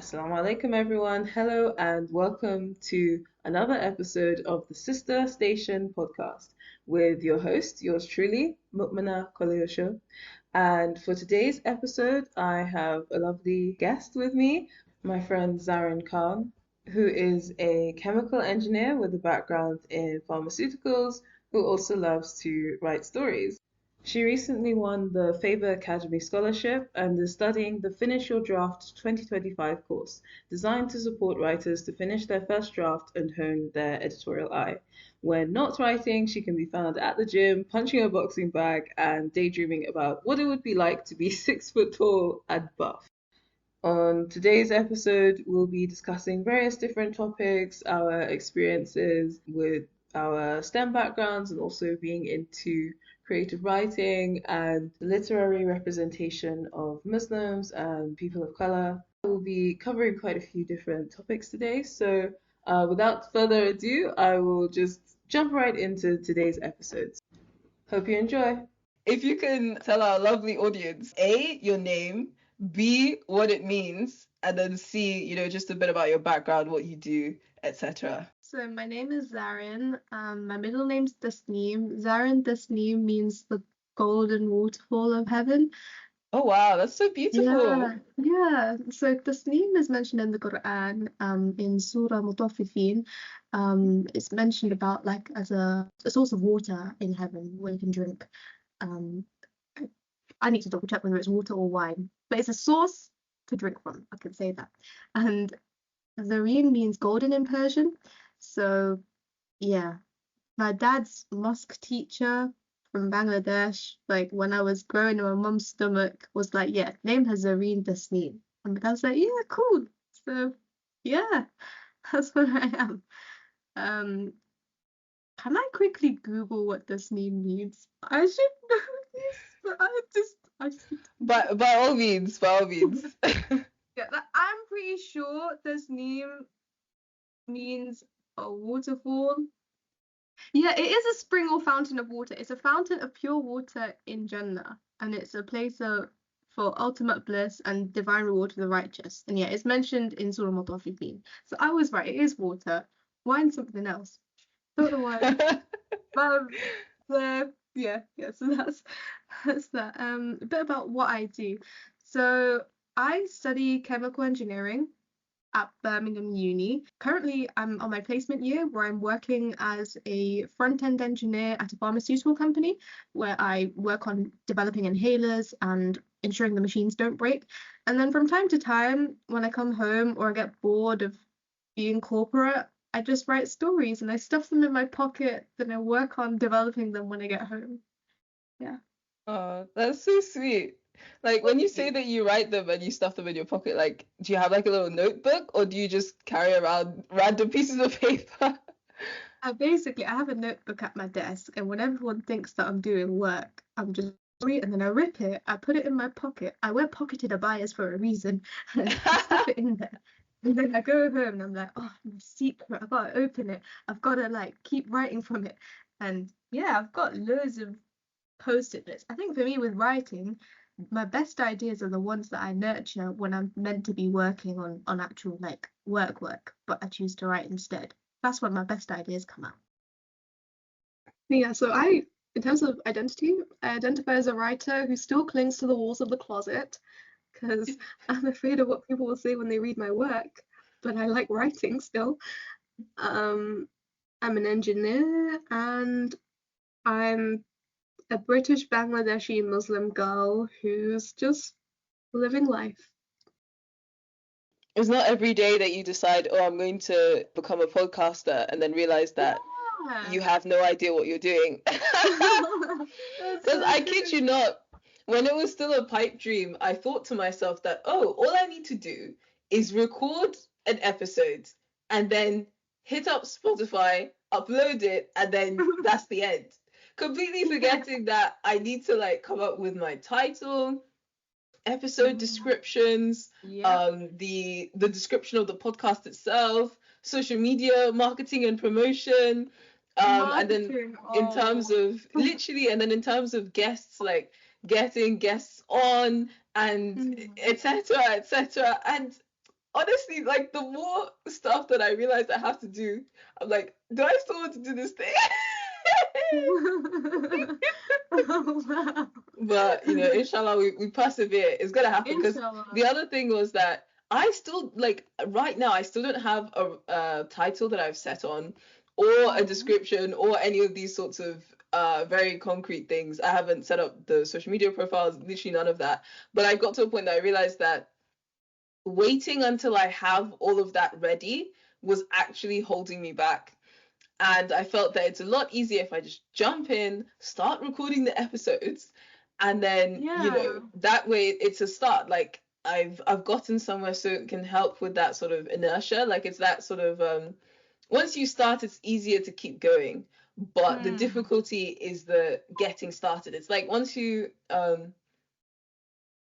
Assalamu alaikum, everyone. Hello, and welcome to another episode of the Sister Station podcast with your host, yours truly, Mukmina Koleosho. And for today's episode, I have a lovely guest with me, my friend Zarin Khan, who is a chemical engineer with a background in pharmaceuticals, who also loves to write stories. She recently won the Faber Academy Scholarship and is studying the Finish Your Draft 2025 course, designed to support writers to finish their first draft and hone their editorial eye. When not writing, she can be found at the gym, punching a boxing bag, and daydreaming about what it would be like to be 6 foot tall and buff. On today's episode, we'll be discussing various different topics, our experiences with our STEM backgrounds, and also being into creative writing and literary representation of Muslims and people of color. We'll be covering quite a few different topics today. So, without further ado, I will just jump right into today's episode. Hope you enjoy. If you can tell our lovely audience, A, your name, B, what it means, and then C, just a bit about your background, what you do, etc. So my name is Zarin. My middle name's Tasneem. Zarin Tasneem means the golden waterfall of heaven. Oh wow, that's so beautiful. Yeah. So Tasneem is mentioned in the Quran, in Surah Mutaffifin. It's mentioned about like as a source of water in heaven where you can drink. Um, I need to double check whether it's water or wine, but it's a source to drink from. I can say that. And Zareen means golden in Persian. So yeah, my dad's mosque teacher from Bangladesh, like when I was growing in my mum's stomach, was like, yeah, name her Zareen Tasneem. And I was like, yeah, cool. So yeah, that's what I am. Um, can I quickly Google what Tasneem means? I should know this, but I just By all means, by all means. yeah, I'm pretty sure Tasneem means a waterfall. Yeah, it is a spring or fountain of water. It's a fountain of pure water in Jannah, and it's a place for ultimate bliss and divine reward for the righteous. And yeah, it's mentioned in Surah Mutaffifin. So I was right, it is water. Wine something else. Don't know why. But so that's that. A bit about what I do. So I study chemical engineering at Birmingham Uni. Currently, I'm on my placement year where I'm working as a front-end engineer at a pharmaceutical company where I work on developing inhalers and ensuring the machines don't break. And then from time to time, when I come home or I get bored of being corporate, I just write stories and I stuff them in my pocket, then I work on developing them when I get home. Yeah. Oh, that's so sweet. Like when you say that you write them and you stuff them in your pocket, like do you have like a little notebook or do you just carry around random pieces of paper? Basically, I have a notebook at my desk, and when everyone thinks that I'm doing work, I'm just read and then I rip it. I put it in my pocket. I wear pocketed abayas for a reason, and I stuff it in there. And then I go home and I'm like, oh, my secret. I've got to open it. I've got to like keep writing from it. And yeah, I've got loads of post-it notes. I think for me with writing, my best ideas are the ones that I nurture when I'm meant to be working on actual like work, but I choose to write instead. That's when my best ideas come out. Yeah, so in terms of identity, I identify as a writer who still clings to the walls of the closet because I'm afraid of what people will say when they read my work, but I like writing still. Um, I'm an engineer and I'm a British Bangladeshi Muslim girl who's just living life. It's not every day that you decide, oh, I'm going to become a podcaster and then realize that you have no idea what you're doing. Because I kid you not, when it was still a pipe dream, I thought to myself that, oh, all I need to do is record an episode and then hit up Spotify, upload it, and then that's the end. Completely forgetting that I need to like come up with my title, episode descriptions, the description of the podcast itself, social media marketing and promotion, and then in terms of literally, and then in terms of guests, like getting guests on and etc. etc. And honestly, like the more stuff that I realize I have to do, I'm like, do I still want to do this thing? Oh, wow. But inshallah, we persevere. It's gonna happen. Because the Inshallah. other thing was that I still, like, right now, I still don't have a title that I've set on, or a Mm. description, or any of these sorts of very concrete things. I haven't set up the social media profiles, literally none of that. But I got to a point that I realized that waiting until I have all of that ready was actually holding me back. And I felt that it's a lot easier if I just jump in, start recording the episodes, and then, Yeah. that way it's a start. Like, I've gotten somewhere, so it can help with that sort of inertia. Like, it's that sort of once you start, it's easier to keep going. But the Mm. difficulty is the getting started. It's like once you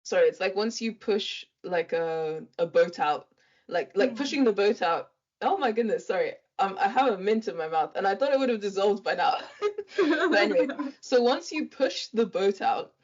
sorry, it's like once you push like a boat out, like Mm. pushing the boat out. Oh my goodness, sorry. I have a mint in my mouth, and I thought it would have dissolved by now. But anyway, so once you push the boat out,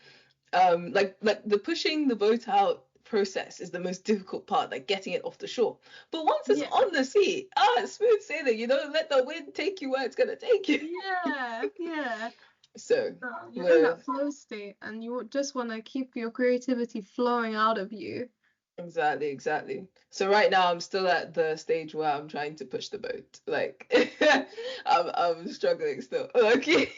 like the pushing the boat out process is the most difficult part, like getting it off the shore. But once it's Yeah. on the sea, it's smooth sailing. Let the wind take you where it's gonna take you. Yeah. Yeah. So You're in we're that flow state and just want to keep your creativity flowing out of you. exactly. So right now I'm still at the stage where I'm trying to push the boat. Like, I'm struggling still. Okay.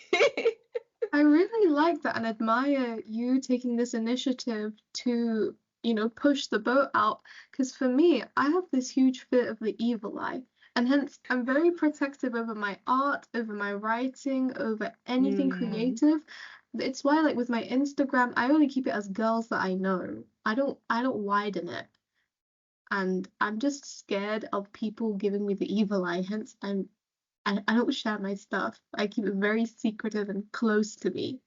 I really like that and admire you taking this initiative to, push the boat out. Because for me, I have this huge fear of the evil eye. And hence, I'm very protective over my art, over my writing, over anything Hmm. creative. It's why, like with my Instagram, I only keep it as girls that I know. I don't widen it. And I'm just scared of people giving me the evil eye. Hence, I don't share my stuff. I keep it very secretive and close to me.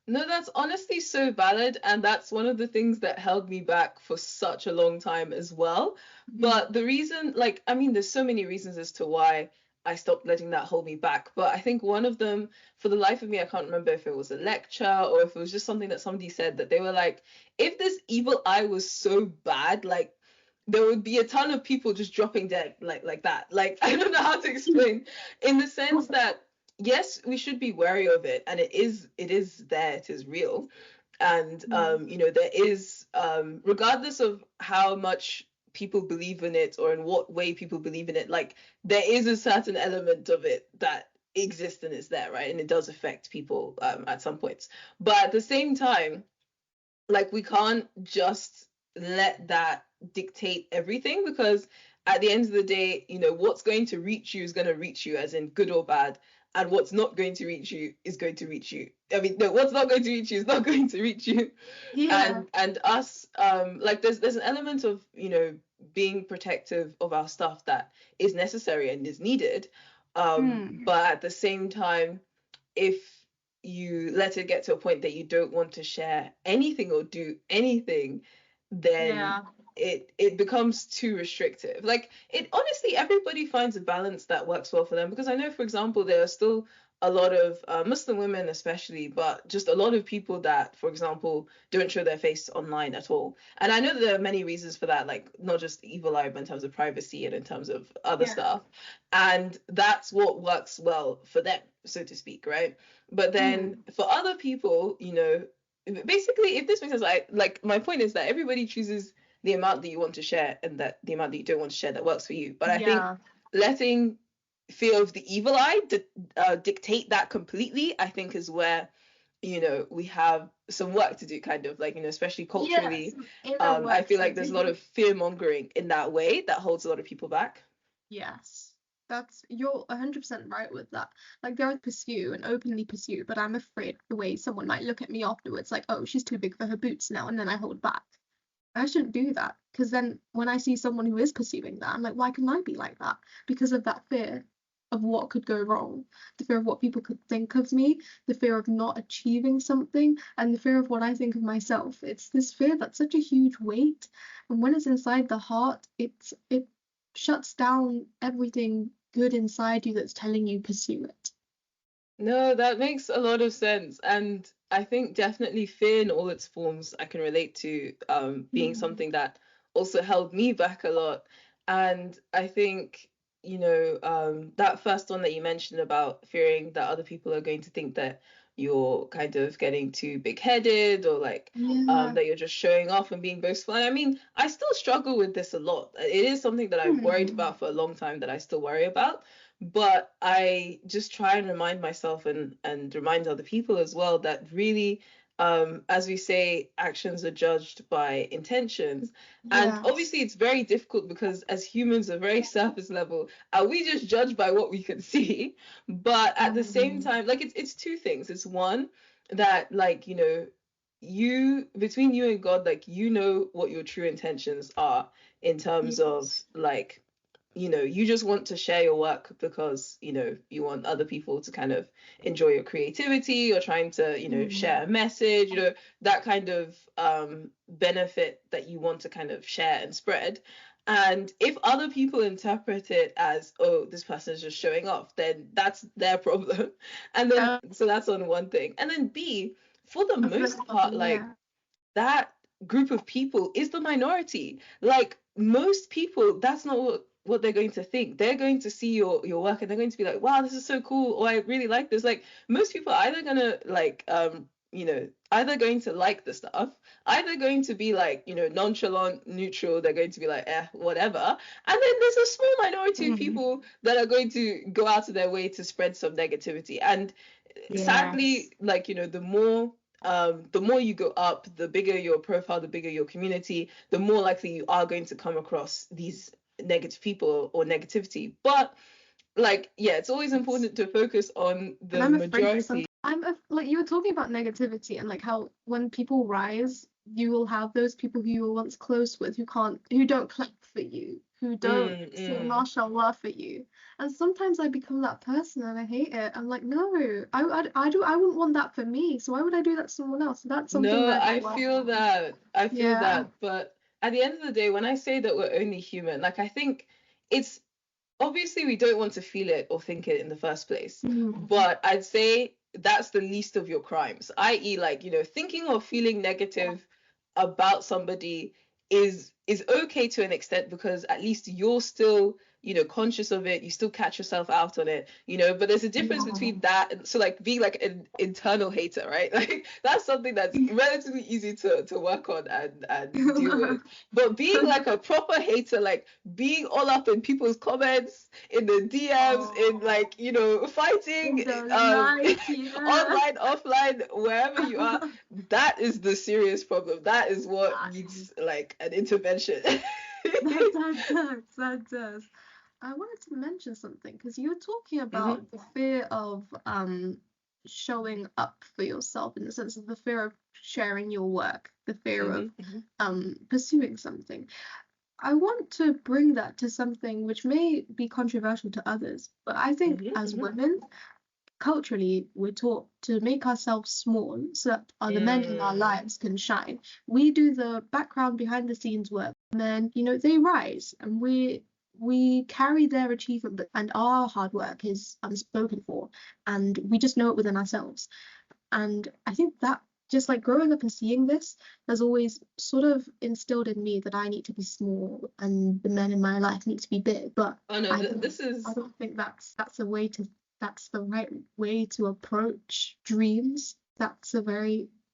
No, that's honestly so valid, and that's one of the things that held me back for such a long time as well. Mm. But the reason, like, I mean, there's so many reasons as to why I stopped letting that hold me back. But I think one of them, for the life of me, I can't remember if it was a lecture or if it was just something that somebody said, that they were like, if this evil eye was so bad, like, there would be a ton of people just dropping dead like that. Like, I don't know how to explain, in the sense that yes, we should be wary of it, and it is there, it is real. And Mm. there is, regardless of how much people believe in it or in what way people believe in it, like, there is a certain element of it that exists and is there, right? And it does affect people at some points. But at the same time, like, we can't just let that dictate everything, because at the end of the day, what's going to reach you is going to reach you, as in good or bad, and what's not going to reach you is going to reach you. I mean, no, what's not going to reach you is not going to reach you. Yeah. And us, like, there's an element of, being protective of our stuff that is necessary and is needed. Mm. But at the same time, if you let it get to a point that you don't want to share anything or do anything, then Yeah. it becomes too restrictive. Like, it honestly, everybody finds a balance that works well for them, because I know, for example, there are still a lot of Muslim women especially, but just a lot of people that, for example, don't show their face online at all. And I know that there are many reasons for that, like not just evil eye, but in terms of privacy and in terms of other Yeah. stuff. And that's what works well for them, so to speak, right? But then Mm. for other people, basically, if this makes sense, like my point is that everybody chooses the amount that you want to share, and that the amount that you don't want to share that works for you. But I think Yeah. letting fear of the evil eye dictate that completely, I think, is where we have some work to do, kind of like, especially Yeah. culturally. Some inner I work feel to like there's a lot do. of fear mongering in that way that holds a lot of people back. Yes. You're 100% right with that. Like there are pursue and openly pursue, but I'm afraid the way someone might look at me afterwards, like, oh, she's too big for her boots now, and then I hold back. I shouldn't do that because then when I see someone who is pursuing that, I'm like, why couldn't I be like that? Because of that fear of what could go wrong, the fear of what people could think of me, the fear of not achieving something, and the fear of what I think of myself. It's this fear that's such a huge weight, and when it's inside the heart, it shuts down everything good inside you that's telling you pursue it. No, that makes a lot of sense. And I think definitely fear in all its forms I can relate to being Mm. something that also held me back a lot. And I think, that first one that you mentioned about fearing that other people are going to think that you're kind of getting too big-headed, or like Yeah. that you're just showing off and being boastful. And I mean, I still struggle with this a lot. It is something that I've worried about for a long time, that I still worry about. But I just try and remind myself, and remind other people as well, that really, as we say, actions are judged by intentions. And Yes. obviously it's very difficult, because as humans are very surface level, and we just judge by what we can see. But at the same time, like, it's two things. It's one, that, like, you, between you and God, like, what your true intentions are, in terms of, Yes. like, you just want to share your work because, you want other people to kind of enjoy your creativity, or trying to, share a message, that kind of benefit that you want to kind of share and spread. And if other people interpret it as, oh, this person is just showing off, then that's their problem. And then, Uh, so that's on one thing. And then B, for the most part, like, yeah. that group of people is the minority. Like, most people, that's not what they're going to think. They're going to see your work, and they're going to be like, wow, this is so cool, or I really like this. Like, most people are either gonna, like, either going to like the stuff, either going to be like, nonchalant, neutral, they're going to be like, whatever. And then there's a small minority of Mm. people that are going to go out of their way to spread some negativity. And sadly, Yes. like, the more you go up, the bigger your profile, the bigger your community, the more likely you are going to come across these negative people or negativity. But, like, yeah, it's always important to focus on And the I'm afraid that majority. some like you were talking about negativity and like how when people rise, you will have those people who you were once close with who don't clap for you, who don't Mm, say mm. mashallah for you. And sometimes I become that person and I hate it. I'm like, no, I wouldn't want that for me. So why would I do that to someone else? That's something No, that I feel that. I feel yeah. that. But at the end of the day, when I say that we're only human, like, I think it's obviously we don't want to feel it or think it in the first place. Mm. But I'd say that's the least of your crimes, i.e., like, thinking or feeling negative about somebody is okay to an extent, because at least you're still, conscious of it, you still catch yourself out on it, but there's a difference between that and, so, like, being like an internal hater, right? Like, that's something that's relatively easy to work on and deal with. But being like a proper hater, like being all up in people's comments, in the DMs, in, Oh, like, fighting, in the light, yeah. online, offline, wherever you are, that is the serious problem. That is what That needs, is like, an intervention. that does. I wanted to mention something because you were talking Hmm. about the fear of showing up for yourself in the sense of the fear of sharing your work, the fear of Hmm. Hmm. pursuing something. I want to bring that to something which may be controversial to others, but I think Hmm. as Hmm. women, culturally, we're taught to make ourselves small so that the men in our Mm. lives can shine. We do the background behind the scenes work, and then they rise, and we carry their achievement, and our hard work is unspoken for, and we just know it within ourselves. And I think that just like growing up and seeing this has always sort of instilled in me that I need to be small and the men in my life need to be big. But Oh no, I don't this is. I don't think that's a way to that's the right way to approach dreams.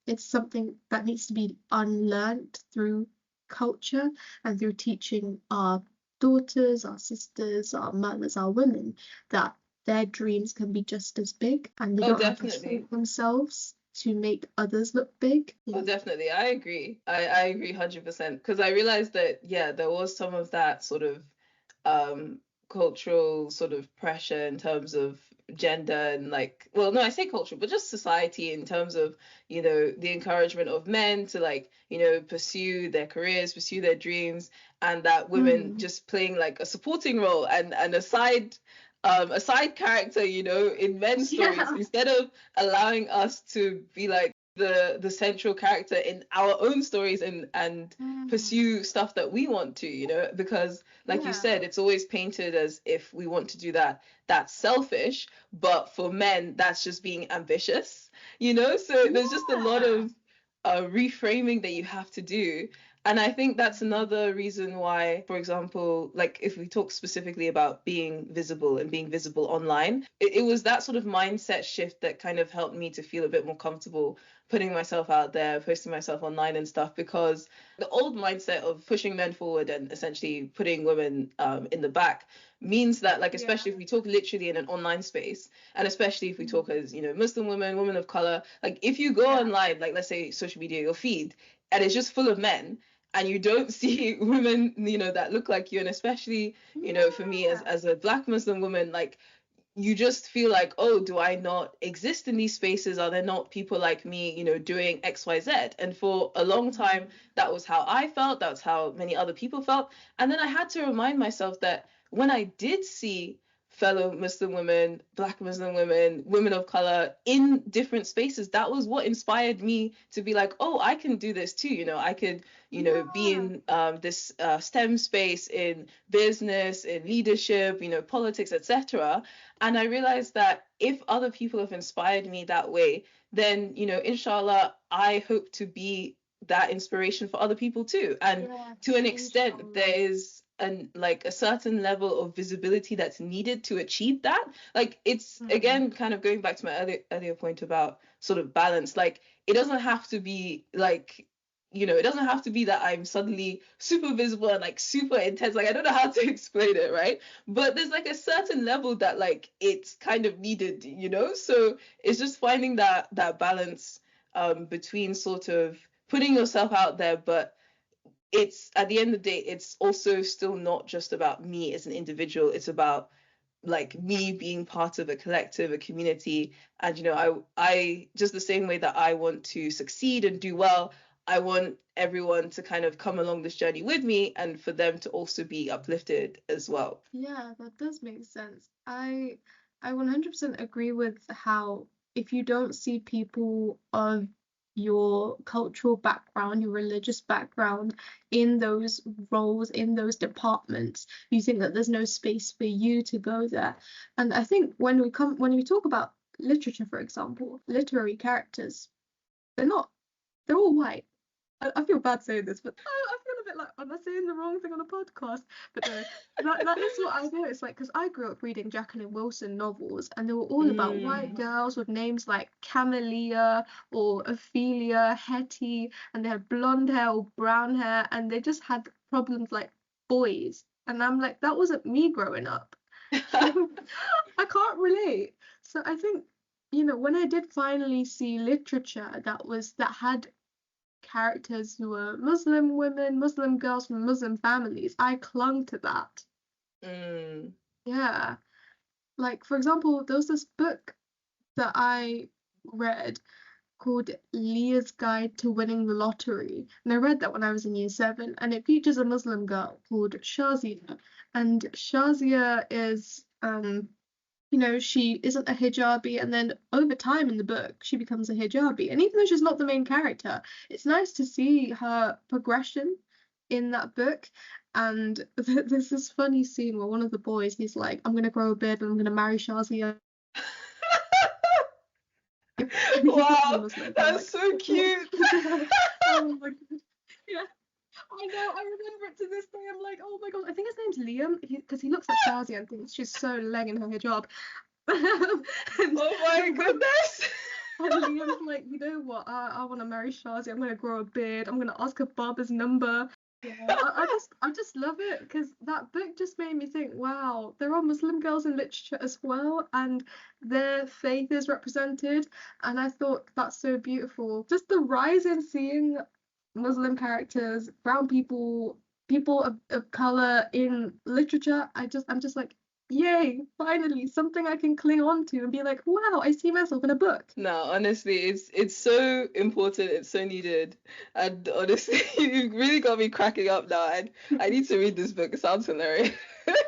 It's something that needs to be unlearned through culture and through teaching our daughters, our sisters, our mothers, our women that their dreams can be just as big and they Oh, don't have to definitely. shrink themselves to make others look big. Oh, Yeah. definitely. I agree. I agree 100%, because I realized that, yeah, there was some of that sort of um cultural sort of pressure in terms of gender, and, like, well, no, I say cultural, but just society, in terms of, the encouragement of men to, like, pursue their careers, pursue their dreams, and that women Mm. just playing like a supporting role, and a side character, in men's stories, Yeah. instead of allowing us to be like the central character in our own stories, and Mm. pursue stuff that we want to, because, like you Yeah. said, it's always painted as if we want to do that, that's selfish, but for men that's just being ambitious, so there's just a lot Yeah. of reframing that you have to do. And I think that's another reason why, for example, like if we talk specifically about being visible and being visible online, it was that sort of mindset shift that kind of helped me to feel a bit more comfortable putting myself out there, posting myself online and stuff, because the old mindset of pushing men forward and essentially putting women in the back means that, like, especially if we talk literally in an online space, and especially if we talk as, you know, Muslim women, women of color, like if you go online, like let's say social media, your feed, and it's just full of men, and you don't see women, you know, that look like you, and especially, you know, for me as a Black Muslim woman, like you just feel like, oh, do I not exist in these spaces? Are there not people like me, you know, doing XYZ? And for a long time, that was how I felt. That's how many other people felt. And then I had to remind myself that when I did see fellow Muslim women, Black Muslim women, women of color in different spaces, that was what inspired me to be like, oh, I can do this too. You know, I could, you know, be in this STEM space, in business, in leadership, you know, politics, etc. And I realized that if other people have inspired me that way, then, you know, inshallah, I hope to be that inspiration for other people too. And to an extent, there is like a certain level of visibility that's needed to achieve that. Like it's again kind of going back to my earlier point about sort of balance. Like it doesn't have to be like, you know, it doesn't have to be that I'm suddenly super visible and like super intense. Like I don't know how to explain it, right? But there's like a certain level that like it's kind of needed, you know? So it's just finding that balance between sort of putting yourself out there, but it's at the end of the day, it's also still not just about me as an individual. It's about like me being part of a collective, a community. And you know, I just the same way that I want to succeed and do well, I want everyone to kind of come along this journey with me and for them to also be uplifted as well. Yeah, that does make sense. I 100% agree with how if you don't see people of your cultural background, your religious background in those roles, in those departments, you think that there's no space for you to go there. And I think when we talk about literature, for example, literary characters, they're all white. I feel bad saying this, but I feel a bit like, am I saying the wrong thing on a podcast? But no, that is what I know. It's like, because I grew up reading Jacqueline Wilson novels, and they were all about white girls with names like Camellia or Ophelia, Hetty, and they had blonde hair or brown hair, and they just had problems like boys. And I'm like, that wasn't me growing up. I can't relate. So I think, you know, when I did finally see literature that had characters who were Muslim women, Muslim girls from Muslim families, I clung to that. Yeah. Like, for example, there was this book that I read called Leah's Guide to Winning the Lottery. And I read that when I was in year 7, and it features a Muslim girl called Shazia. And Shazia is you know, she isn't a hijabi, and then over time in the book, she becomes a hijabi. And even though she's not the main character, it's nice to see her progression in that book. And there's this funny scene where one of the boys, he's like, I'm going to grow a beard and I'm going to marry Shazia. Wow, that's so cute. Oh my God. Yeah. I know, I remember it to this day. I'm like, oh my God, I think his name's Liam, because he looks at Shazia and thinks she's so legging her hijab. Oh my goodness. And Liam's like, you know what? I want to marry Shazia. I'm gonna grow a beard. I'm gonna ask her Baba's number. Yeah, I just love it because that book just made me think, wow, there are Muslim girls in literature as well, and their faith is represented. And I thought that's so beautiful. Just the rise in seeing Muslim characters, brown people, people of color in literature. I'm just like, yay, finally something I can cling on to and be like, wow, I see myself in a book. No, honestly, it's so important, it's so needed. And honestly, you've really got me cracking up now. And I need to read this book. It sounds hilarious.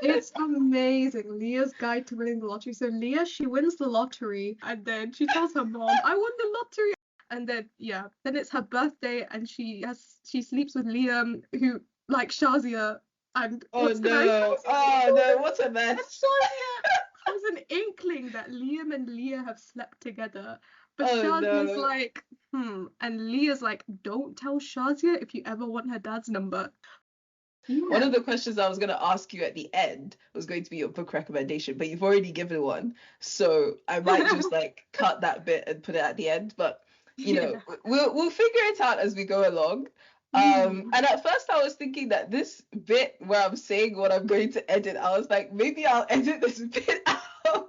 It's amazing. Leah's Guide to Winning the Lottery. So Leah, she wins the lottery, and then she tells her mom, I won the lottery. And then then it's her birthday, and she sleeps with Liam, who like Shazia. And Oh no! Oh no! What a mess! Shazia has an inkling that Liam and Leah have slept together But Oh Shazia's no. like, and Leah's like, don't tell Shazia if you ever want her dad's number. One Yeah. of the questions I was going to ask you at the end was going to be your book recommendation, but you've already given one. So I might just like cut that bit and put it at the end. But Yeah. we'll figure it out as we go along. And at first I was thinking that this bit where I'm saying what I'm going to edit, I was like, maybe I'll edit this bit out.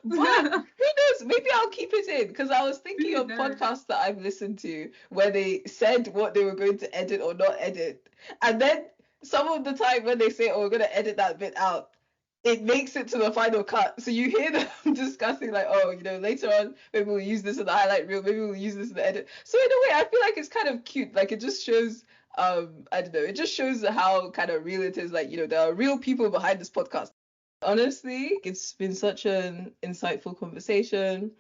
But who knows? Maybe I'll keep it in because I was thinking Who of knows? podcasts that I've listened to where they said what they were going to edit or not edit. And then some of the time when they say, oh, we're going to edit that bit out, it makes it to the final cut. So you hear them discussing like, oh, later on, maybe we'll use this in the highlight reel, maybe we'll use this in the edit. So in a way, I feel like it's kind of cute. Like it just shows, I don't know, it just shows how kind of real it is. Like, there are real people behind this podcast. Honestly, it's been such an insightful conversation.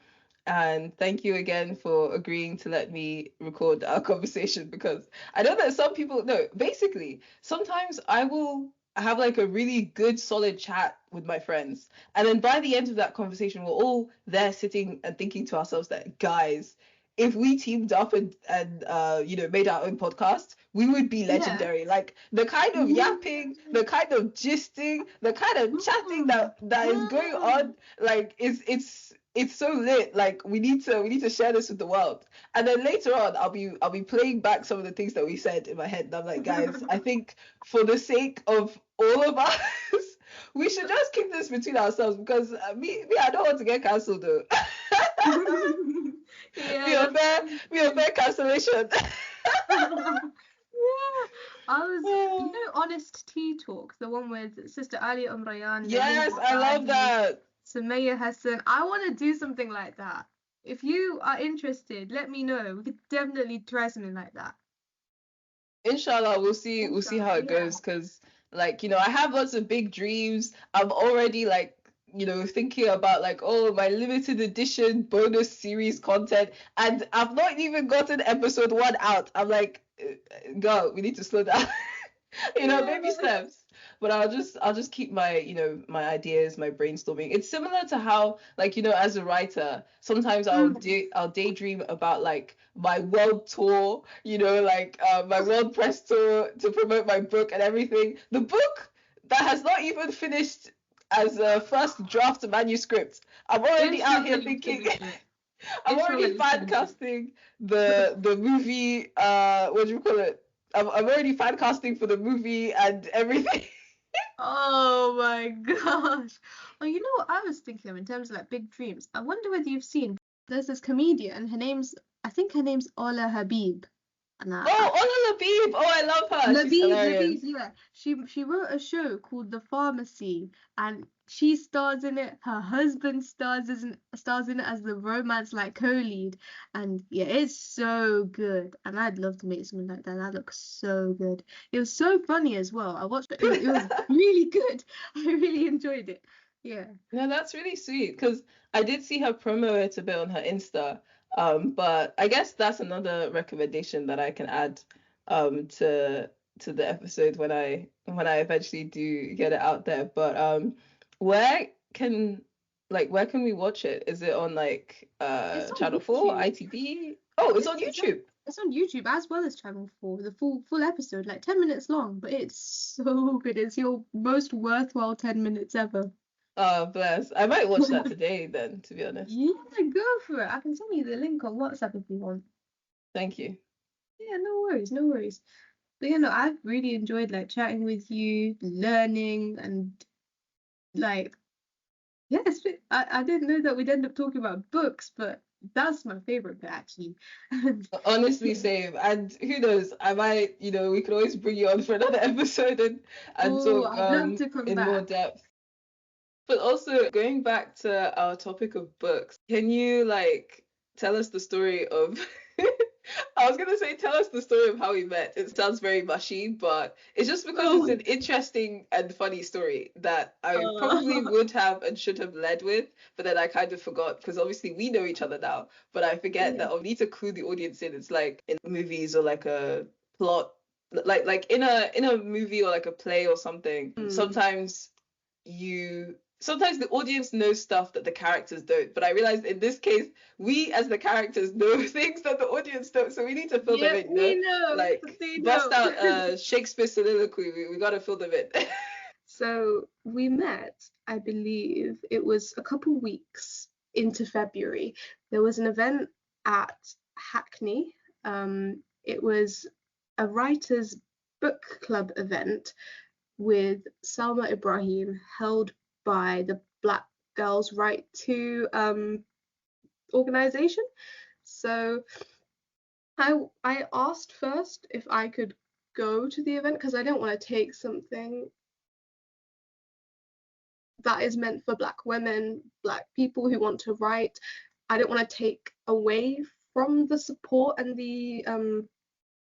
And thank you again for agreeing to let me record our conversation because I know that some people, no, basically, sometimes I will have like a really good solid chat with my friends. And then by the end of that conversation, we're all there sitting and thinking to ourselves that, guys, if we teamed up and made our own podcast, we would be Yeah. legendary. Like the kind of yapping, the kind of gisting, the kind of chatting that is going on, like it's so lit. Like we need to share this with the world. And then later on, I'll be playing back some of the things that we said in my head. And I'm like, guys, I think for the sake of all of us, we should just keep this between ourselves because me, I don't want to get cancelled though. Yeah, Be a fair cancellation. yeah. I was, Honest Tea Talk, the one with Sister Ali Umrayan, Yes, Naveen I love Badi, that. Sumaya Hassan. I want to do something like that. If you are interested, let me know. We could definitely try something like that. Inshallah, we'll see how Inshallah, it yeah. goes because I have lots of big dreams. I'm already like thinking about like, oh, my limited edition bonus series content, and I've not even gotten episode 1 out. I'm like, girl, we need to slow down. Yeah. Baby steps. But I'll just keep my my ideas, my brainstorming. It's similar to how like as a writer, sometimes I'll daydream about like my world tour, like my world press tour to promote my book and everything. The book that has not even finished as a first draft manuscript. I'm already out here Inshallah, you thinking. finish it. I'm Inshallah, already you finish it. fan the movie. What do you call it? I'm already fan casting for the movie and everything. Oh my gosh. Well, you know what I was thinking of in terms of like big dreams? I wonder whether you've seen, there's this comedian, I think her name's Ola Habib. And Oh, Ola Labib. Oh, I love her. She's Labib, hilarious. yeah. She wrote a show called The Pharmacy, and she stars in it. Her husband stars in it as the romance like co-lead, and yeah, it's so good. And I'd love to make something like that. That looks so good. It was so funny as well. I watched it. It was really good. I really enjoyed it. Yeah. No, that's really sweet because I did see her promo it a bit on her Insta. But I guess that's another recommendation that I can add to the episode when I eventually do get it out there. But where can where can we watch it? Is it on like It's on Channel 4, YouTube. ITV? Oh, it's It's, on it's on YouTube. it's on YouTube as well as Channel 4, the full episode, like 10 minutes long, but it's so good. It's your most worthwhile 10 minutes ever. Oh, bless. I might watch that today then, to be honest. Yeah, go for it. I can send you the link on WhatsApp if you want. Thank you. Yeah, no worries, no worries. But I've really enjoyed like chatting with you, learning, and like, yeah, I didn't know that we'd end up talking about books, but that's my favorite bit actually. Honestly, Yeah. same. And who knows, I might, we could always bring you on for another episode and Oh, talk I'd love to come in more back. depth. But also going back to our topic of books, can you like tell us the story of I was gonna say tell us the story of how we met. It sounds very mushy, but it's just because it's Oh, an interesting and funny story that I probably uh, would have and should have led with, but then I kind of forgot because obviously we know each other now, but I forget yeah. that I need to clue the audience in. It's like in movies or like a plot like in a movie or like a play or something, Mm. sometimes you sometimes the audience knows stuff that the characters don't. But I realized in this case, we as the characters know things that the audience don't. So we need to fill them Yep, in, we know, Like they bust know. out Shakespeare soliloquy. We got to fill them in. So we met, I believe it was a couple weeks into February. There was an event at Hackney. It was a writers' book club event with Salma Ibrahim, held by the Black Girls' Right to organization. So I asked first if I could go to the event because I didn't want to take something that is meant for Black women, Black people who want to write. I don't want to take away from the support and the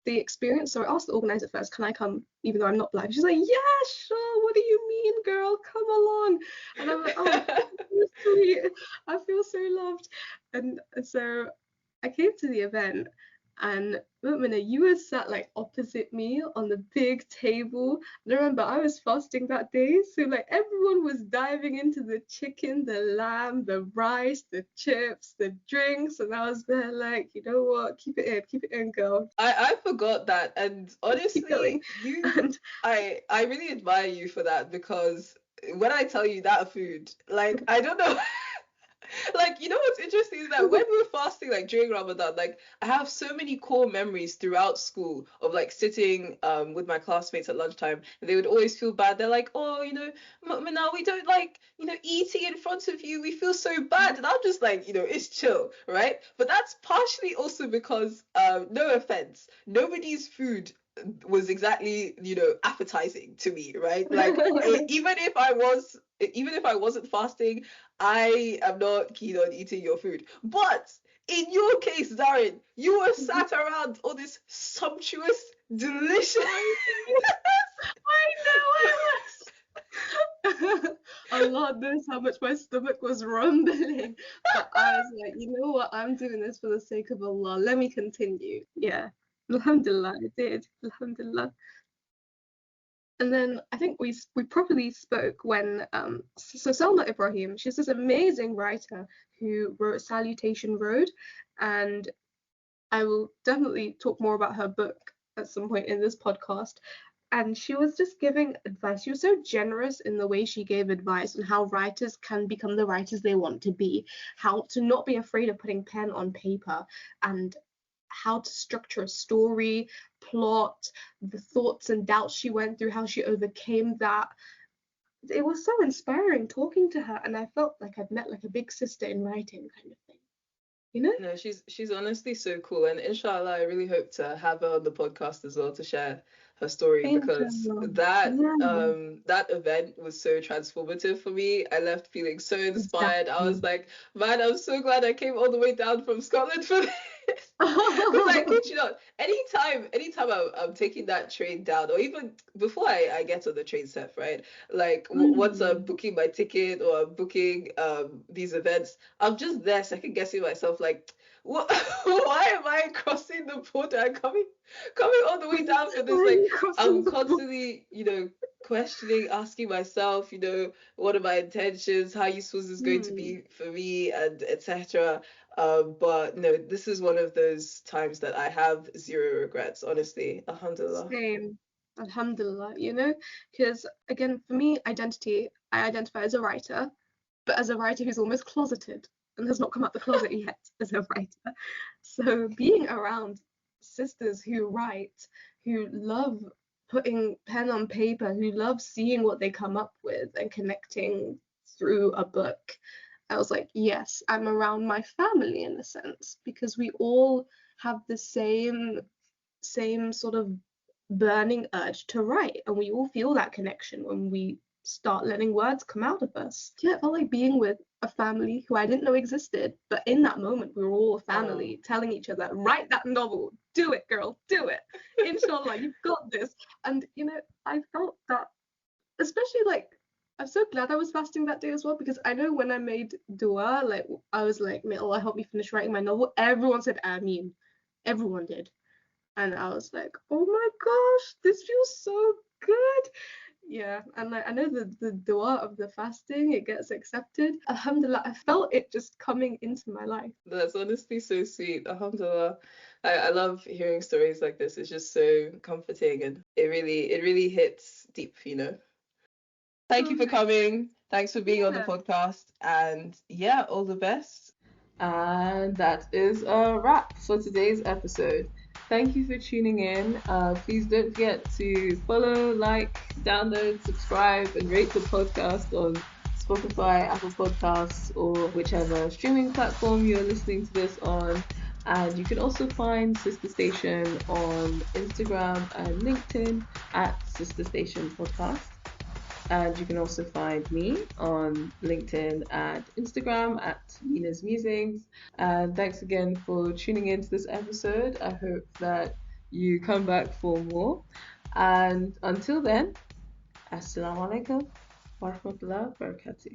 experience. So I asked the organizer first, can I come even though I'm not Black? She's like, yeah, sure. What do you mean, girl? Come along. And I'm like, oh, that's sweet. I feel so loved. And so I came to the event, and Mumina, you were sat like opposite me on the big table. And I remember I was fasting that day, so like everyone was diving into the chicken, the lamb, the rice, the chips, the drinks, and I was there like, you know what, keep it in, girl. I forgot that, and Keep going. honestly, And I really admire you for that, because when I tell you that food, like I don't know. Like, you know what's interesting is that when we were fasting, like during Ramadan, like I have so many core memories throughout school of like sitting with my classmates at lunchtime, and they would always feel bad. They're like, oh, Now we don't like, eating in front of you. We feel so bad. And I'm just like, it's chill, right? But that's partially also because, no offense, nobody's food was exactly, appetizing to me, right? Like even if I wasn't fasting, I am not keen on eating your food. But in your case, Zarin, you were sat around all this sumptuous, delicious. I know I was. Allah knows how much my stomach was rumbling. But I was like, you know what? I'm doing this for the sake of Allah. Let me continue. Yeah. Alhamdulillah, I did. Alhamdulillah. And then I think we properly spoke when so Selma Ibrahim, she's this amazing writer who wrote Salutation Road, and I will definitely talk more about her book at some point in this podcast. And she was just giving advice. She was so generous in the way she gave advice on how writers can become the writers they want to be, how to not be afraid of putting pen on paper, and how to structure a story, plot, the thoughts and doubts she went through, how she overcame that. It was so inspiring talking to her, and I felt like I'd met like a big sister in writing kind of thing. You know? No, she's honestly so cool, and inshallah, I really hope to have her on the podcast as well to share her story, because Inshallah. that Yeah, that event was so transformative for me. I left feeling so inspired. I was exactly. like, man, I'm so glad I came all the way down from Scotland for this. Because I kid you not, anytime I'm taking that train down, or even before I get on the train set, right? Like once I'm Mm. booking my ticket or I'm booking these events, I'm just there second guessing myself, like, what? Why am I crossing the border and coming all the way down for Why this? are Like, you crossing I'm the border? constantly, questioning, asking myself, what are my intentions? How useful is this going to Hmm. be for me, and etc. But no, this is one of those times that I have zero regrets, honestly. Alhamdulillah. Same. Alhamdulillah, you know? Because again, for me, identity, I identify as a writer, but as a writer who's almost closeted and has not come out the closet yet as a writer. So being around sisters who write, who love putting pen on paper, who love seeing what they come up with and connecting through a book, I was like, yes, I'm around my family in a sense, because we all have the same sort of burning urge to write, and we all feel that connection when we start letting words come out of us. Yeah, it felt like being with a family who I didn't know existed, but in that moment we were all a Oh. family telling each other, write that novel, do it, girl, do it, inshallah, you've got this. And I felt that, especially like, I'm so glad I was fasting that day as well, because I know when I made dua, like I was like, may Allah help me finish writing my novel, everyone said Ameen, everyone did. And I was like, oh my gosh, this feels so good. Yeah, and like I know the dua of the fasting, it gets accepted. Alhamdulillah, I felt it just coming into my life. That's honestly so sweet. Alhamdulillah. I love hearing stories like this. It's just so comforting and it really hits deep, you know. Thank you for Right. coming. Thanks for being on the Yeah. podcast. And yeah, all the best. And that is a wrap for today's episode. Thank you for tuning in. Please don't forget to follow, like, download, subscribe, and rate the podcast on Spotify, Apple Podcasts, or whichever streaming platform you're listening to this on. And you can also find Sister Station on Instagram and LinkedIn at Sister Station Podcast. And you can also find me on LinkedIn and Instagram at Mina's Musings. And thanks again for tuning into this episode. I hope that you come back for more. And until then, Assalamu alaikum wa rahmatullahi wa barakatuh.